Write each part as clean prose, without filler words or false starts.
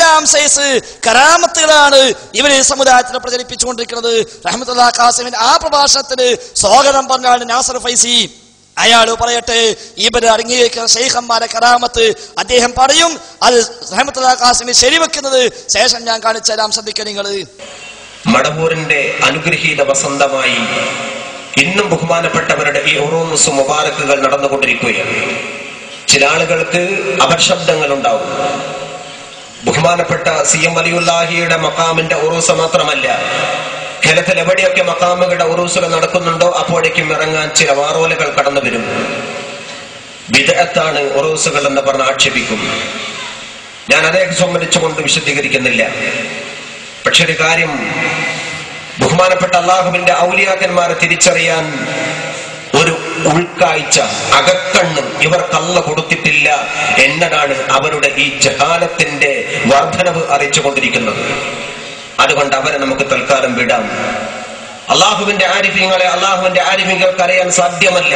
എന്തെല്ലാം സൈസ് കറാമത്തുകളാണ് ഇവര് സമുദായത്തിന് പ്രചരിപ്പിച്ചുകൊണ്ടിരിക്കുന്നത്. റഹ്മത്തുള്ളാഹി ഖാസിമിന്റെ ആ പ്രഭാഷണത്തിന് സ്വാഗതം പറഞ്ഞാണ് നാസർ ഫൈസി. അയാൾ പറയട്ടെ, ഇവര് അടങ്ങിയിരിക്കുന്ന ശൈഖന്മാരെ കറാമത്ത് അദ്ദേഹം പറയും. അത് റഹ്മത്തുള്ളാഹി ഖാസിമി ശരിവെക്കുന്നത് ശേഷം ഞാൻ കാണിച്ചു തരാം. ശ്രദ്ധിക്കുക നിങ്ങൾ. മടവൂരിന്റെ അനുഗ്രഹീത വസന്തമായി ഇന്നും ബഹുമാനപ്പെട്ടവരുടെ ഈ ഉറൂസ് മുബാറക്കുകൾ നടന്നുകൊണ്ടിരിക്കുകയാണ്. ചില ആളുകൾക്ക് അപശബ്ദങ്ങൾ ഉണ്ടാവും. ബഹുമാനപ്പെട്ട CM വലിയുല്ലാഹിയുടെ മഖാമിന്റെ ഉറൂസ് മാത്രമല്ല, കേരളത്തിൽ എവിടെയൊക്കെ മഖാമുകളുടെ ഉറൂസുകൾ നടക്കുന്നുണ്ടോ അപ്പോഴേക്കും ഇറങ്ങാൻ ചില വാറോലകൾ കടന്നു വരും. ബിദ്അത്താണ് ഉറൂസുകൾ എന്ന് പറഞ്ഞ് ആക്ഷേപിക്കും. ഞാൻ അതേ സംബന്ധിച്ചുകൊണ്ട് വിശദീകരിക്കുന്നില്ല. പക്ഷെ ഒരു കാര്യം, ബഹുമാനപ്പെട്ട അള്ളാഹുവിന്റെ ഔലിയാക്കന്മാരെ തിരിച്ചറിയാൻ ഒരു ഉൾക്കാഴ്ച, അകക്കണ്ണ് ഇവർക്കല്ല കൊടുത്തിട്ടില്ല എന്നതാണ് അവരുടെ ഈ ജഹാലത്തിന്റെ വർധനവ് അറിയിച്ചുകൊണ്ടിരിക്കുന്നത്. അതുകൊണ്ട് അവരെ നമുക്ക് തൽക്കാലം വിടാം. അള്ളാഹുവിന്റെ ആരിഫ്യങ്ങൾക്ക് അറിയാൻ സാധ്യമല്ല.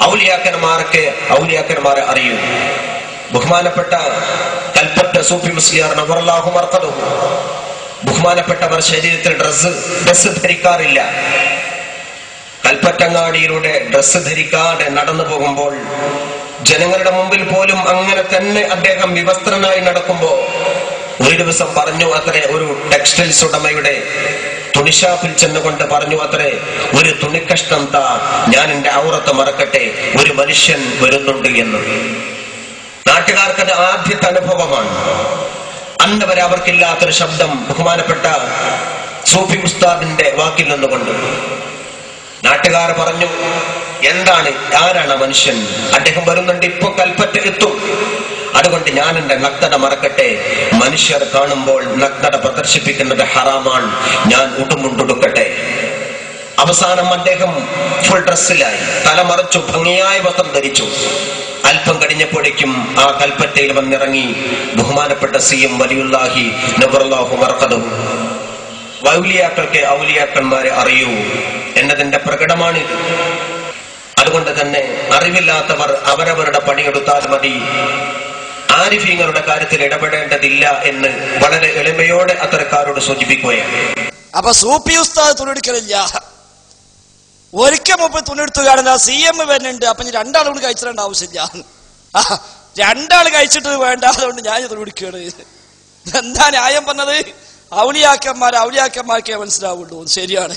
ഔലിയാക്കന്മാരെ അറിയൂ. ബഹുമാനപ്പെട്ട കൽപ്പറ്റ സൂഫി മുസ്ലിയാർ നവറല്ലാഹു മർഖദഹു, ബഹുമാനപ്പെട്ടവർ ശരീരത്തിൽ ഡ്രസ് ധരിക്കാറില്ല. കൽപ്പറ്റങ്ങാടിയിലൂടെ ഡ്രസ് ധരിക്കാതെ നടന്നു പോകുമ്പോൾ ജനങ്ങളുടെ മുമ്പിൽ പോലും അങ്ങനെ തന്നെ അദ്ദേഹം വിവസ്ത്രനായി നടക്കുമ്പോ ഒരു ദിവസം പറഞ്ഞു അത്രേ, ഒരു ടെക്സ്റ്റൈൽസ് ഉടമയുടെ തുണിഷാപ്പിൽ ചെന്നുകൊണ്ട് പറഞ്ഞു അത്രേ, ഒരു തുണിക്കഷ്ണം താ, ഞാൻ എന്റെ ഔറത്ത് മറക്കട്ടെ, ഒരു മനുഷ്യൻ വരുന്നുണ്ട് എന്ന്. നാട്ടുകാർക്കത് ആദ്യത്തെ അനുഭവമാണ്. അന്ന് വരെ അവർക്കില്ലാത്തൊരു ശബ്ദം ബഹുമാനപ്പെട്ട സൂഫി ഉസ്താദിന്റെ വാക്കിൽ നിന്നുകൊണ്ട് നാട്ടുകാർ പറഞ്ഞു, എന്താണ്, ആരാണ് മനുഷ്യൻ? അദ്ദേഹം വരുന്നുണ്ട്, ഇപ്പൊ കൽപ്പറ്റ എത്തും, അതുകൊണ്ട് ഞാൻ എന്റെ നഗ്നത മറക്കട്ടെ. മനുഷ്യർ കാണുമ്പോൾ നഗ്നത പ്രദർശിപ്പിക്കുന്നത് ഹറാമാണ്, ഞാൻ ഉടുമുണ്ടുടുക്കട്ടെ. അവസാനം അദ്ദേഹം ഫുൾ ഡ്രസ്സിലായി, തലമറച്ചു, ഭംഗിയായ വസ്ത്രം ധരിച്ചു. അല്പം കഴിഞ്ഞപ്പോഴേക്കും ആ കൽപ്പറ്റയിൽ വന്നിറങ്ങി ബഹുമാനപ്പെട്ട CM വലിയുല്ലാഹി നവറല്ലാഹു മർഖദഹു. ഔലിയാക്കന്മാരെ അറിയൂ എന്നതിന്റെ പ്രകടമാണിത്. അതുകൊണ്ട് തന്നെ അറിവില്ലാത്തവർ അവരവരുടെ പണിയെടുത്താൽ മതി, ആരിഫീങ്ങളുടെ കാര്യത്തിൽ ഇടപെടേണ്ടതില്ല എന്ന് വളരെ എളിമയോടെ അത്തരക്കാരോട് സൂചിപ്പിക്കുകയാണ്. അപ്പൊ സൂഫി ഉസ്താദ് തുണിയെടുക്കലില്ല, ഒരിക്കൽ മുമ്പ് തുണിയെടുത്തു കാണുന്ന CM വരുന്നുണ്ട്. അപ്പൊ രണ്ടാളും കൂടി കഴിച്ചിടേണ്ട ആവശ്യമില്ല. രണ്ടാൾ കഴിച്ചിട്ട് വേണ്ട, അതുകൊണ്ട് ഞാൻ തുണിയെടുക്കുകയാണ്. എന്താ ന്യായം പറഞ്ഞത്? ഔലിയാക്കന്മാർക്കേ മനസ്സിലാവുള്ളൂ. ശരിയാണ്,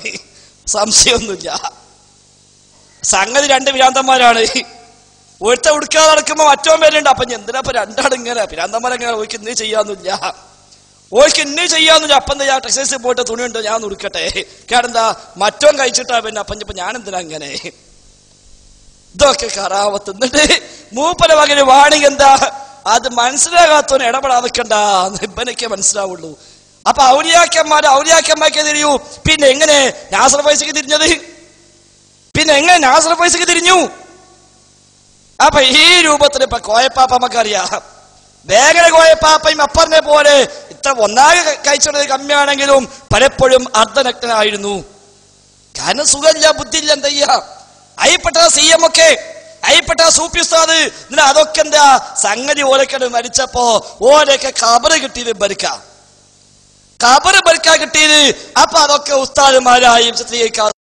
സംശയമൊന്നുമില്ല. സംഗതി രണ്ട് ഭ്രാന്തന്മാരാണ്. ഒരുത്ത ഉടുക്കാതെ നടക്കുമ്പോ മറ്റോ പേരുണ്ട്. അപ്പൊ എന്തിനാ രണ്ടാളിങ്ങനെ ഭ്രാന്തന്മാരെങ്ങനെ ഓയ്ക്ക് ഇന്ന് ചെയ്യാന്നില്ല, അപ്പം എന്താ ടെക്സ്റ്റൈൽസിൽ പോയിട്ട് തുണിയുണ്ട്, ഞാൻ ഉടുക്കട്ടെ. കാരണം എന്താ, മറ്റോ കഴിച്ചിട്ടാ പിന്നെ അപ്പം ഞാൻ എന്തിനാ അങ്ങനെ? ഇതൊക്കെ കറാവത്ത്. എന്നിട്ട് മൂപ്പര വകന് വാണിങ് എന്താ, അത് മനസ്സിലാകാത്തവന് ഇടപെടാതിക്കണ്ട, ഇവനൊക്കെ മനസ്സിലാവുള്ളൂ. അപ്പൊ ഔലിയാക്കന്മാർക്കേ തിരിയൂ. പിന്നെ എങ്ങനെ നാസർ ഫൈസിക്ക് തിരിഞ്ഞത്? തിരിഞ്ഞു? അപ്പൊ ഈ രൂപത്തിൽ ഇപ്പൊ കോയപ്പാപ്പ നമുക്കറിയാം. വേഗന കോയപ്പാപ്പയും അപ്പറിനെ പോലെ ഇത്ര ഒന്നാകെ കഴിച്ചത് കമ്മിയാണെങ്കിലും പലപ്പോഴും അർദ്ധനഗ്നായിരുന്നു. കാരണം സുഖമില്ല, ബുദ്ധിയില്ല, എന്താ ചെയ്യാ? അയ്യപ്പെട്ട CM ഒക്കെ, അയ്യപ്പെട്ട സൂഫി ഉസ്താദ്, അതൊക്കെ എന്താ സംഗതി? ഓലക്കട് മരിച്ചപ്പോ ഓലൊക്കെ ഖബറ് കിട്ടിയത് ബർക്ക കിട്ടിയത്. അപ്പൊ അതൊക്കെ ഉസ്താദുമാരായും ചിത്രീകരിക്കാറ്.